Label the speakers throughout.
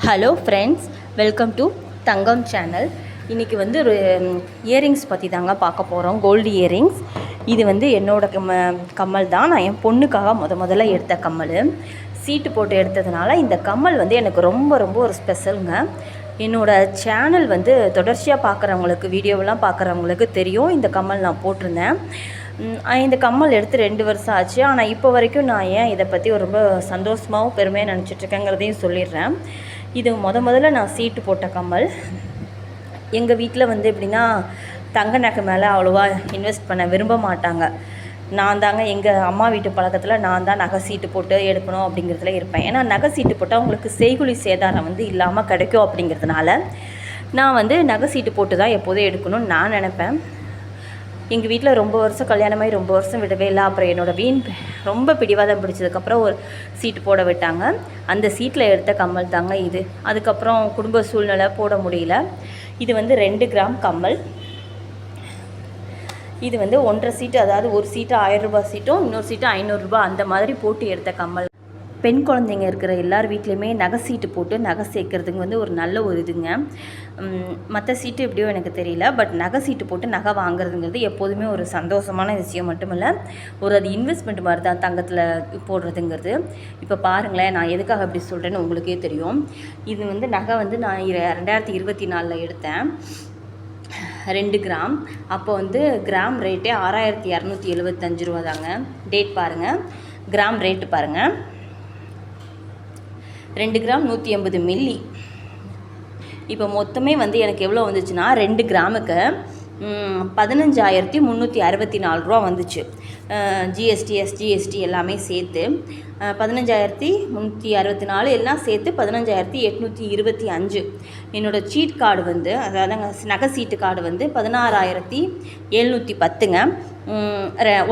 Speaker 1: Hello friends, welcome to Thangam channel. இன்றைக்கி வந்து ஒரு இயரிங்ஸ் பற்றி தாங்க பார்க்க போகிறோம். Gold earrings. இது வந்து என்னோடய கம்மல் தான். நான் என் பொண்ணுக்காக முதல்ல எடுத்த கம்மல். சீட்டு போட்டு எடுத்ததுனால இந்த கம்மல் வந்து எனக்கு ரொம்ப ஒரு ஸ்பெஷலுங்க. என்னோடய சேனல் வந்து தொடர்ச்சியாக பார்க்குறவங்களுக்கு, வீடியோவெல்லாம் பார்க்குறவங்களுக்கு தெரியும். இந்த கம்மல் நான் போட்டிருந்தேன். இந்த கம்மல் எடுத்து 2 வருஷம் ஆச்சு. ஆனால் இப்போ வரைக்கும் நான் ஏன் இதை பற்றி ரொம்ப சந்தோஷமாகவும் பெருமையாக நினச்சிட்ருக்கேங்கிறதையும் சொல்லிடுறேன். இது முதல்ல நான் சீட்டு போட்ட கம்மல். எங்கள் வீட்டில் வந்து எப்படின்னா, தங்க நகை மேலே அவ்வளோவா இன்வெஸ்ட் பண்ண விரும்ப மாட்டாங்க. நான் தாங்க எங்கள் அம்மா வீட்டு பழக்கத்தில் நான் தான் நகை சீட்டு போட்டு எடுக்கணும் அப்படிங்கிறதுல இருப்பேன். ஏன்னா நகை சீட்டு போட்டால் உங்களுக்கு செய்குலி சேதாரம் வந்து இல்லாமல் கிடைக்கும் அப்படிங்கிறதுனால நான் வந்து நகை சீட்டு போட்டு தான் எப்போதும் எடுக்கணும்னு நான் நினப்பேன். எங்கள் வீட்டில் ரொம்ப வருஷம் கல்யாணமாகி ரொம்ப வருஷம் விடவே இல்லை. அப்புறம் என்னோடய ரொம்ப பிடிவாதம் பிடிச்சதுக்கப்புறம் ஒரு சீட்டு போட விட்டாங்க. அந்த சீட்டில் எடுத்த கம்மல் தாங்க இது. அதுக்கப்புறம் குடும்ப சூழ்நிலை போட முடியல. இது வந்து 2 கிராம் கம்மல். இது வந்து 1.5 சீட்டு, அதாவது ஒரு சீட்டு 1000 ரூபாய் சீட்டும் இன்னொரு சீட்டு 500 ரூபாய், அந்த மாதிரி போட்டு எடுத்த கம்மல். பெண் குழந்தைங்க இருக்கிற எல்லார் வீட்லேயுமே நகை சீட்டு போட்டு நகை சேர்க்குறதுக்கு வந்து ஒரு நல்ல ஒரு இதுங்க. மற்ற சீட்டு எப்படியோ எனக்கு தெரியல, பட் நகை சீட்டு போட்டு நகை வாங்குறதுங்கிறது எப்போதுமே ஒரு சந்தோஷமான விஷயம் மட்டும் இல்லை, ஒரு அது இன்வெஸ்ட்மெண்ட் மாதிரி தான் தங்கத்தில் போடுறதுங்கிறது. இப்போ பாருங்களேன், நான் எதுக்காக அப்படி சொல்கிறேன்னு உங்களுக்கே தெரியும். இது வந்து நகை வந்து நான் 2024 எடுத்தேன். 2 கிராம். அப்போ வந்து கிராம் ரேட்டே 6275 ரூபா தாங்க. டேட் பாருங்கள், கிராம் ரேட்டு பாருங்கள். 2 கிராம் 180 மில்லி. இப்போ மொத்தமே வந்து எனக்கு எவ்வளோ வந்துச்சுன்னா 2 கிராமுக்கு 15,364 ரூபா வந்துச்சு. ஜிஎஸ்டி, எஸ்ஜிஎஸ்டி எல்லாமே சேர்த்து 15,364 எல்லாம் சேர்த்து 15,825. என்னோடய சீட் கார்டு வந்து, அதாவது நகை சீட்டு கார்டு வந்து 16,710ங்க.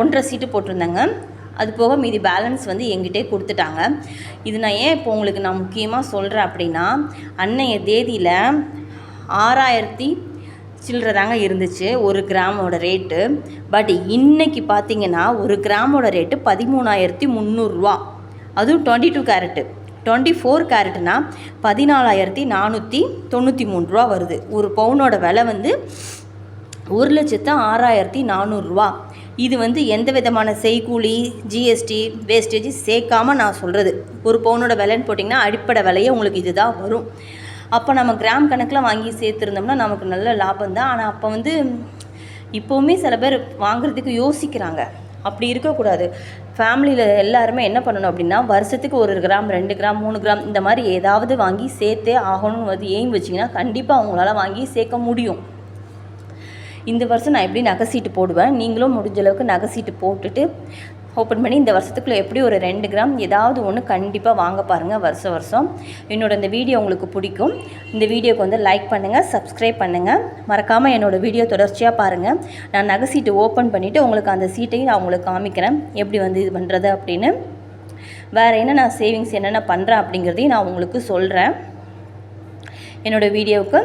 Speaker 1: 1.5 சீட்டு போட்டிருந்தேங்க. அது போக மீதி பேலன்ஸ் வந்து எங்கிட்டே கொடுத்துட்டாங்க. இது நான் ஏன் இப்போ உங்களுக்கு நான் முக்கியமாக சொல்கிறேன் அப்படின்னா, அன்னைய தேதியில் 6,000 சில்லற தாங்க இருந்துச்சு 1 கிராமோட ரேட்டு. பட் இன்றைக்கி பார்த்திங்கன்னா 1 கிராமோட ரேட்டு 13,300 ரூபா. அதுவும் 22 கேரட்டு. 24 கேரட்டுனா 14,493 ரூபா வருது. ஒரு பவுனோட விலை வந்து 1,06,400 ரூபா. இது வந்து எந்த விதமான செய்கூலி, ஜிஎஸ்டி, வேஸ்டேஜ் சேர்க்காமல் நான் சொல்கிறது. ஒரு பவுனோட விலைன்னு போட்டிங்கன்னா அடிப்படை விலையே உங்களுக்கு இது தான் வரும். அப்போ நம்ம கிராம் கணக்கில் வாங்கி சேர்த்துருந்தோம்னா நமக்கு நல்ல லாபம் தான். ஆனால் அப்போ வந்து இப்போவுமே சில பேர் வாங்குறதுக்கு யோசிக்கிறாங்க. அப்படி இருக்கக்கூடாது. ஃபேமிலியில் எல்லாருமே என்ன பண்ணணும் அப்படின்னா, வருஷத்துக்கு 1 கிராம், 2 கிராம், 3 கிராம் இந்த மாதிரி ஏதாவது வாங்கி சேர்த்தே ஆகணும்னு வந்து எய்ம் வச்சிங்கன்னா கண்டிப்பாக அவங்களால வாங்கி சேர்க்க முடியும். இந்த வருஷம் நான் எப்படி நகை சீட்டு போடுவேன், நீங்களும் முடிஞ்ச அளவுக்கு நகை சீட்டு போட்டுட்டு ஓப்பன் பண்ணி இந்த வருஷத்துக்குள்ளே எப்படி ஒரு 2 கிராம் ஏதாவது ஒன்று கண்டிப்பாக வாங்க பாருங்கள் வருஷம். என்னோடய இந்த வீடியோ உங்களுக்கு பிடிக்கும். இந்த வீடியோக்கு வந்து லைக் பண்ணுங்கள், சப்ஸ்கிரைப் பண்ணுங்கள். மறக்காமல் என்னோடய வீடியோ தொடர்ச்சியாக பாருங்கள். நான் நகை சீட்டு ஓப்பன் பண்ணிவிட்டு உங்களுக்கு அந்த சீட்டையும் நான் உங்களுக்கு காமிக்கிறேன் எப்படி வந்து இது பண்ணுறது அப்படின்னு. வேறு என்ன நான் சேவிங்ஸ் என்னென்ன பண்ணுறேன் அப்படிங்கிறதையும் நான் உங்களுக்கு சொல்கிறேன். என்னோடய வீடியோவுக்கு